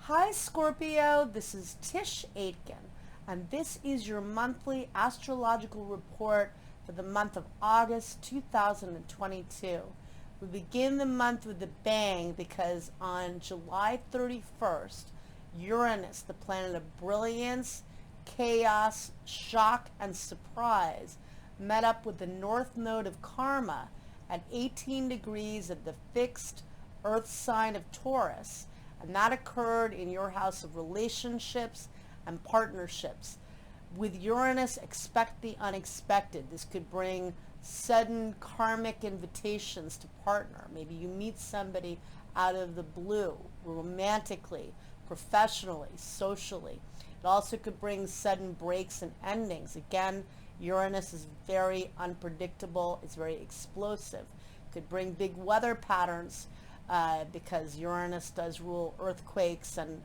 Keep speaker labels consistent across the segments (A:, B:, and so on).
A: Hi Scorpio, this is Tisch Aitken, and this is your monthly astrological report for the month of August 2022. We begin the month with a bang because on July 31st, Uranus, the planet of brilliance, chaos, shock, and surprise, met up with the north node of karma at 18 degrees of the fixed earth sign of Taurus, and that occurred in your house of relationships and partnerships. With Uranus, expect the unexpected. This could bring sudden karmic invitations to partner. Maybe you meet somebody out of the blue, romantically, professionally, socially. It also could bring sudden breaks and endings. Again, Uranus is very unpredictable. It's very explosive. It could bring big weather patterns because Uranus does rule earthquakes, and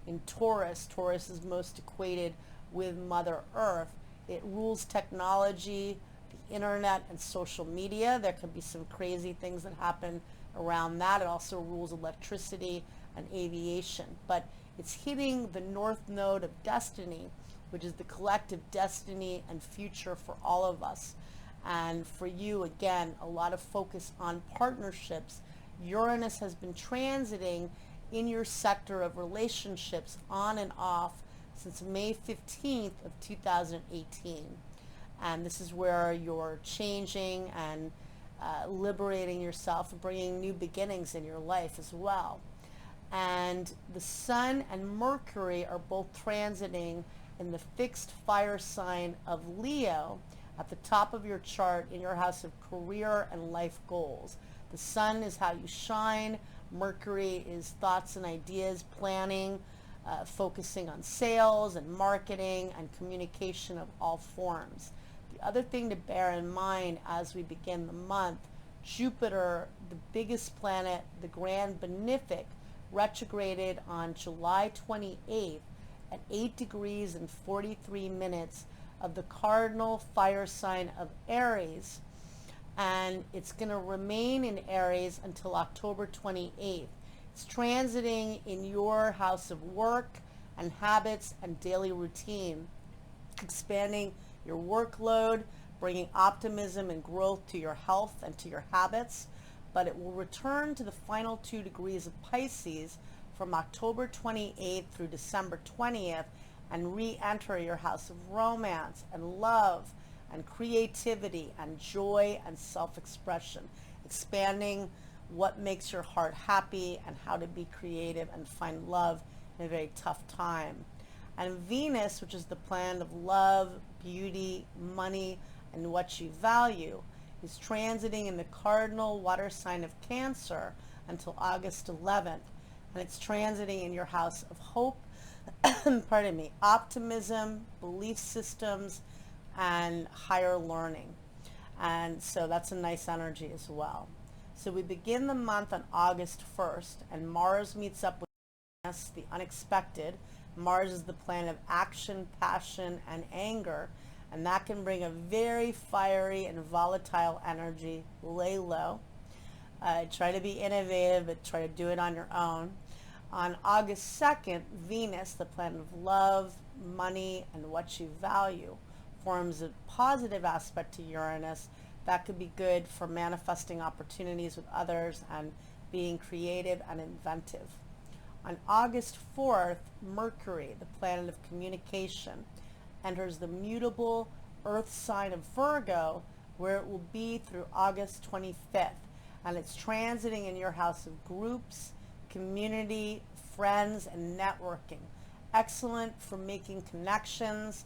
A: in Taurus is most equated with Mother Earth. It rules technology, the internet, and social media. There could be some crazy things that happen around that. It also rules electricity and aviation. But it's hitting the north node of destiny, which is the collective destiny and future for all of us. And for you, again, a lot of focus on partnerships. Uranus has been transiting in your sector of relationships on and off since May 15th of 2018. And this is where you're changing and liberating yourself and bringing new beginnings in your life as well. And the Sun and Mercury are both transiting in the fixed fire sign of Leo at the top of your chart in your house of career and life goals. The Sun is how you shine. Mercury is thoughts and ideas, planning, focusing on sales and marketing and communication of all forms. The other thing to bear in mind as we begin the month, Jupiter, the biggest planet, the grand benefic, retrograded on July 28th at 8 degrees and 43 minutes of the cardinal fire sign of Aries, and it's going to remain in Aries until October 28th. It's transiting in your house of work and habits and daily routine, expanding your workload, bringing optimism and growth to your health and to your habits. But it will return to the final 2 degrees of Pisces from October 28th through December 20th and re-enter your house of romance and love and creativity and joy and self-expression, expanding what makes your heart happy and how to be creative and find love in a very tough time. And Venus, which is the planet of love, beauty, money, and what you value, is transiting in the cardinal water sign of Cancer until August 11th. And it's transiting in your house of hope, pardon me, optimism, belief systems, and higher learning. And so that's a nice energy as well. So we begin the month on August 1st, and Mars meets up with Venus, the unexpected. Mars is the planet of action, passion, and anger, and that can bring a very fiery and volatile energy. Lay low. Try to be innovative, but try to do it on your own. On August 2nd, Venus, the planet of love, money, and what you value, forms a positive aspect to Uranus that could be good for manifesting opportunities with others and being creative and inventive. On August 4th, Mercury, the planet of communication, enters the mutable earth sign of Virgo, where it will be through August 25th. And it's transiting in your house of groups, community, friends, and networking. Excellent for making connections.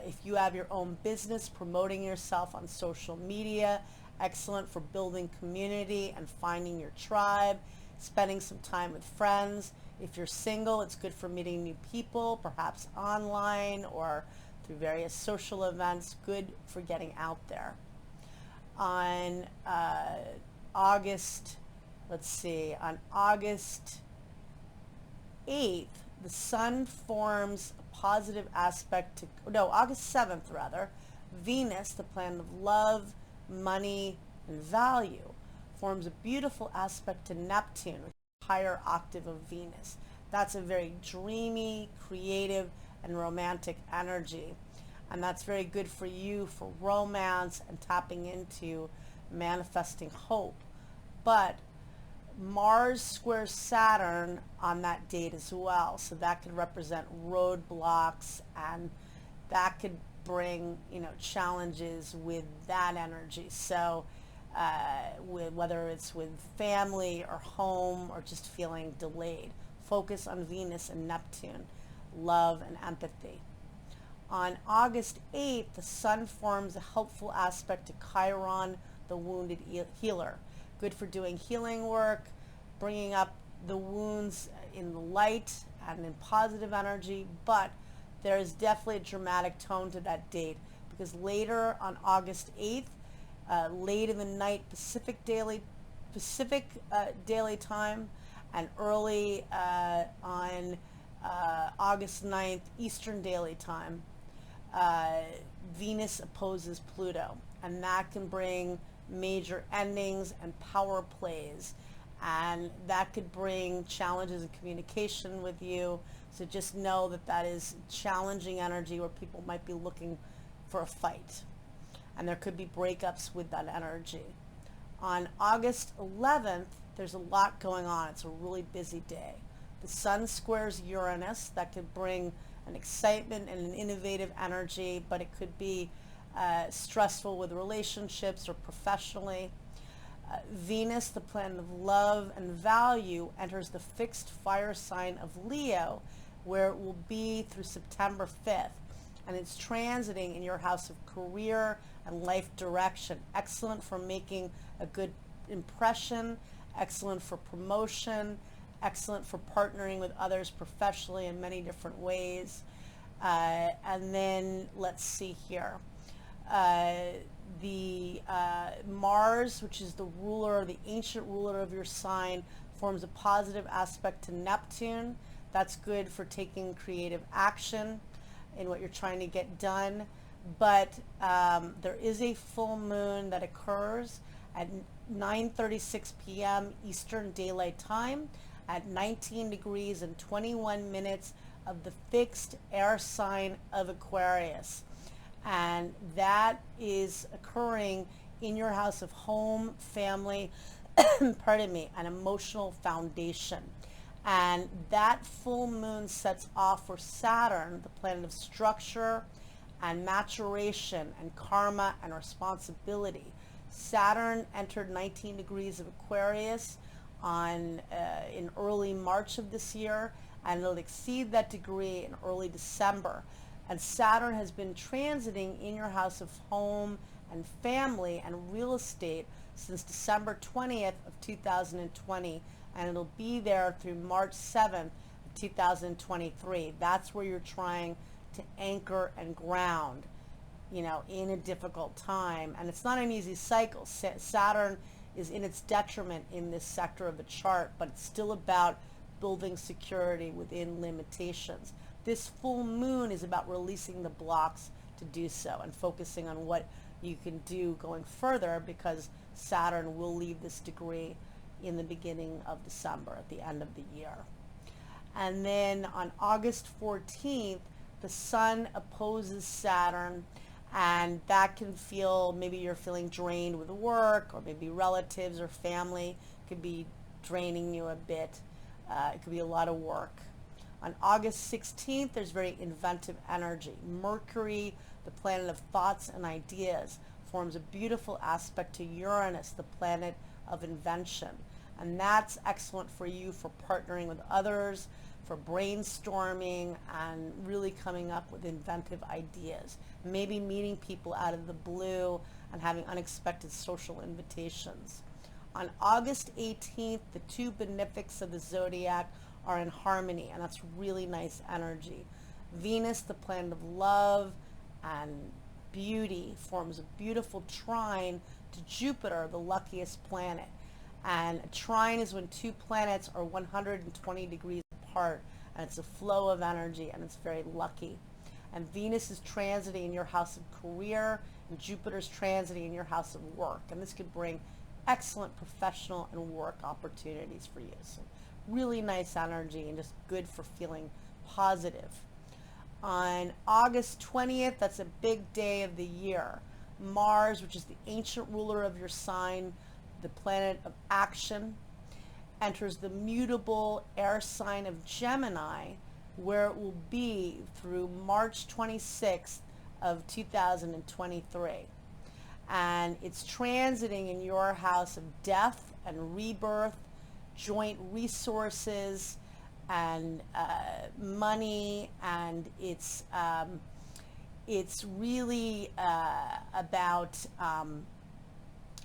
A: If you have your own business, promoting yourself on social media. Excellent for building community and finding your tribe, spending some time with friends. If you're single, it's good for meeting new people, perhaps online or through various social events. Good for getting out there. On August 8th, the Sun forms a positive aspect to, August 7th rather, Venus, the planet of love, money, and value, forms a beautiful aspect to Neptune, which is a higher octave of Venus. That's a very dreamy, creative, and romantic energy. And that's very good for you for romance and tapping into manifesting hope. But Mars squares Saturn on that date as well. So that could represent roadblocks, and that could bring, challenges with that energy. So with whether it's with family or home or just feeling delayed. Focus on Venus and Neptune, love and empathy. On August 8th, the Sun forms a helpful aspect to Chiron, the wounded healer. Good for doing healing work, bringing up the wounds in the light and in positive energy, but there is definitely a dramatic tone to that date, because later on August 8th, late in the night Pacific daily time, and early on August 9th Eastern daily time, Venus opposes Pluto, and that can bring major endings and power plays, and that could bring challenges in communication with you. So just know that that is challenging energy where people might be looking for a fight, and there could be breakups with that energy. On August 11th, there's a lot going on. It's a really busy day. The Sun squares Uranus. That could bring an excitement and an innovative energy, but it could be stressful with relationships or professionally. Venus, the planet of love and value, enters the fixed fire sign of Leo, where it will be through September 5th. And it's transiting in your house of career and life direction. Excellent for making a good impression, excellent for promotion, excellent for partnering with others professionally in many different ways. And then let's see here. The Mars, which is the ruler, the ancient ruler of your sign, forms a positive aspect to Neptune. That's good for taking creative action in what you're trying to get done. But there is a full moon that occurs at 9:36 p.m. Eastern Daylight Time at 19 degrees and 21 minutes of the fixed air sign of Aquarius. And that is occurring in your house of home, family, pardon me, an emotional foundation. And that full moon sets off for Saturn, the planet of structure and maturation and karma and responsibility. Saturn entered 19 degrees of Aquarius in early March of this year, and it'll exceed that degree in early December. And Saturn has been transiting in your house of home and family and real estate since December 20th of 2020, and it'll be there through March 7th of 2023. That's where you're trying to anchor and ground, in a difficult time. And it's not an easy cycle. Saturn is in its detriment in this sector of the chart, but it's still about building security within limitations. This full moon is about releasing the blocks to do so and focusing on what you can do going further, because Saturn will leave this degree in the beginning of December, at the end of the year. And then on August 14th, the Sun opposes Saturn, and that can feel, maybe you're feeling drained with work, or maybe relatives or family could be draining you a bit. It could be a lot of work. On August 16th, there's very inventive energy. Mercury, the planet of thoughts and ideas, forms a beautiful aspect to Uranus, the planet of invention. And that's excellent for you for partnering with others, for brainstorming, and really coming up with inventive ideas. Maybe meeting people out of the blue and having unexpected social invitations. On August 18th, the two benefics of the zodiac are in harmony, and that's really nice energy. Venus, the planet of love and beauty, forms a beautiful trine to Jupiter, the luckiest planet. And a trine is when two planets are 120 degrees apart, and it's a flow of energy, and it's very lucky. And Venus is transiting in your house of career, and Jupiter's transiting in your house of work. And this could bring excellent professional and work opportunities for you. So really nice energy and just good for feeling positive. On August 20th, that's a big day of the year. Mars, which is the ancient ruler of your sign, the planet of action, enters the mutable air sign of Gemini, where it will be through March 26th of 2023. And it's transiting in your house of death and rebirth, joint resources, and money, and it's really about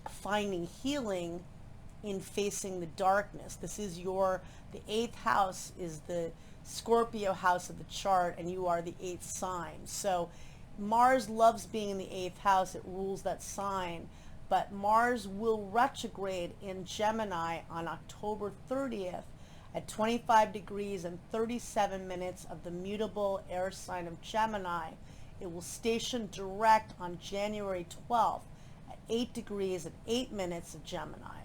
A: finding healing in facing the darkness. This is the eighth house is the Scorpio house of the chart, and you are the eighth sign. So Mars loves being in the eighth house. It rules that sign. But Mars will retrograde in Gemini on October 30th at 25 degrees and 37 minutes of the mutable air sign of Gemini. It will station direct on January 12th at 8 degrees and 8 minutes of Gemini.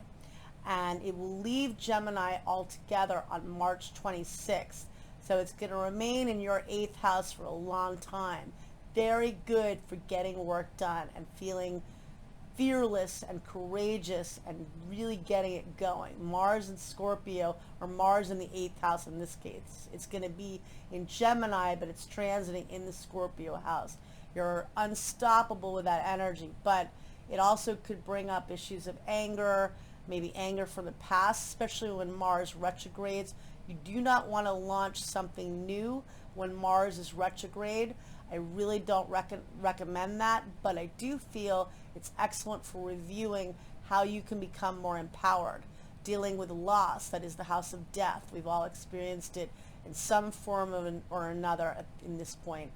A: And it will leave Gemini altogether on March 26th. So it's going to remain in your eighth house for a long time. Very good for getting work done and feeling fearless and courageous and really getting it going. Mars in Scorpio, or Mars in the eighth house in this case. It's going to be in Gemini, but it's transiting in the Scorpio house. You're unstoppable with that energy, but it also could bring up issues of anger, maybe anger from the past, especially when Mars retrogrades. You do not want to launch something new when Mars is retrograde. I really don't recommend that, but I do feel it's excellent for reviewing how you can become more empowered. Dealing with loss, that is the house of death. We've all experienced it in some form or another in this point,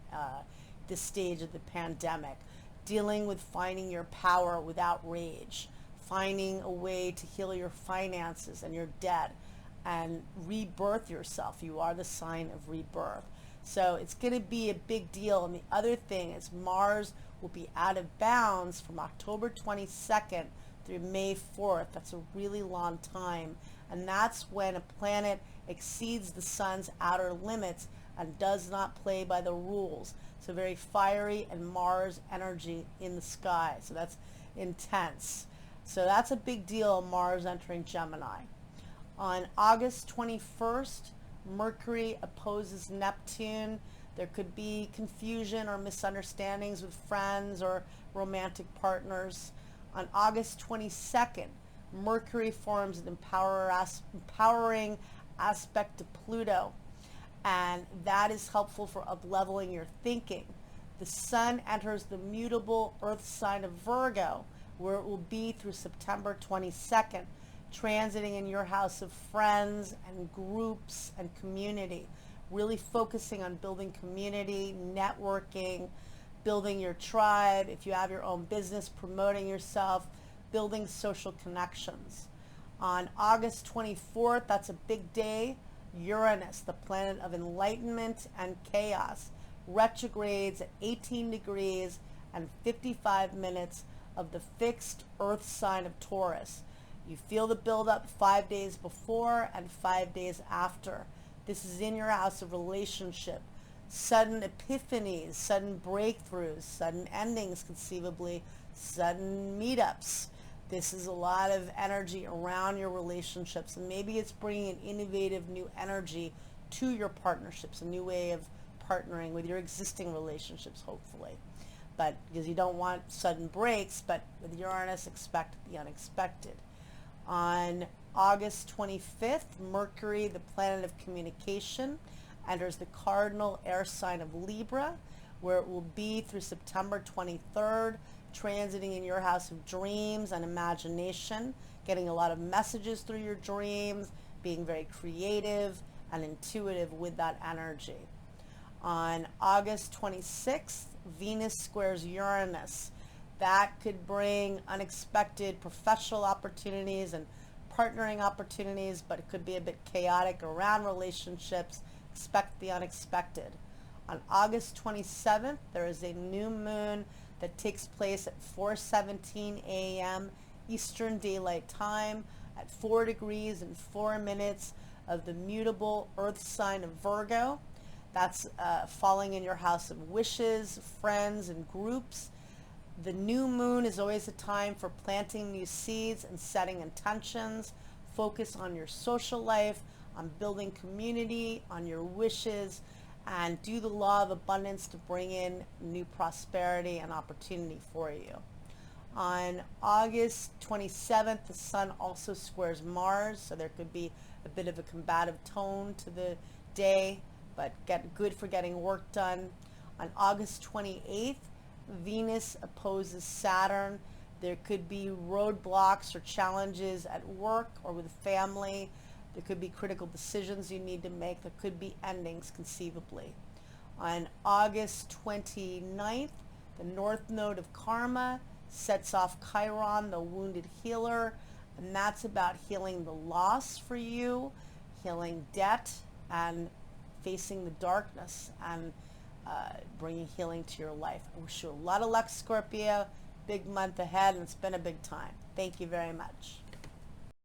A: this stage of the pandemic. Dealing with finding your power without rage, finding a way to heal your finances and your debt, and rebirth yourself. You are the sign of rebirth. So it's going to be a big deal. And the other thing is Mars will be out of bounds from October 22nd through May 4th. That's a really long time. And that's when a planet exceeds the sun's outer limits and does not play by the rules. So very fiery and Mars energy in the sky. So that's intense. So that's a big deal, Mars entering Gemini. On August 21st, Mercury opposes Neptune. There could be confusion or misunderstandings with friends or romantic partners. On August 22nd, Mercury forms an empowering aspect to Pluto, and that is helpful for up-leveling your thinking. The Sun enters the mutable Earth sign of Virgo, where it will be through September 22nd, transiting in your house of friends and groups and community, really focusing on building community, networking, building your tribe. If you have your own business, promoting yourself, building social connections. On August 24th, that's a big day, Uranus, the planet of enlightenment and chaos, retrogrades at 18 degrees and 55 minutes of the fixed Earth sign of Taurus. You feel the buildup 5 days before and 5 days after. This is in your house of relationship. Sudden epiphanies, sudden breakthroughs, sudden endings conceivably, sudden meetups. This is a lot of energy around your relationships, and maybe it's bringing an innovative new energy to your partnerships, a new way of partnering with your existing relationships, hopefully. But because you don't want sudden breaks, but with Uranus, expect the unexpected. On August 25th, Mercury, the planet of communication, enters the cardinal air sign of Libra, where it will be through September 23rd, transiting in your house of dreams and imagination, getting a lot of messages through your dreams, being very creative and intuitive with that energy. On August 26th, Venus squares Uranus. That could bring unexpected professional opportunities and partnering opportunities, but it could be a bit chaotic around relationships. Expect the unexpected. On August 27th, there is a new moon that takes place at 4:17 a.m. Eastern Daylight Time at 4 degrees and 4 minutes of the mutable earth sign of Virgo. That's falling in your house of wishes, friends, and groups. The new moon is always a time for planting new seeds and setting intentions. Focus on your social life, on building community, on your wishes, and do the law of abundance to bring in new prosperity and opportunity for you. On August 27th, the sun also squares Mars, so there could be a bit of a combative tone to the day, but good for getting work done. On August 28th, Venus opposes Saturn. There could be roadblocks or challenges at work or with family. There could be critical decisions you need to make. There could be endings conceivably. On August 29th, the North Node of Karma sets off Chiron, the wounded healer, and that's about healing the loss for you, healing debt, and facing the darkness and bringing healing to your life. I wish you a lot of luck, Scorpio. Big month ahead, and it's been a big time. Thank you very much.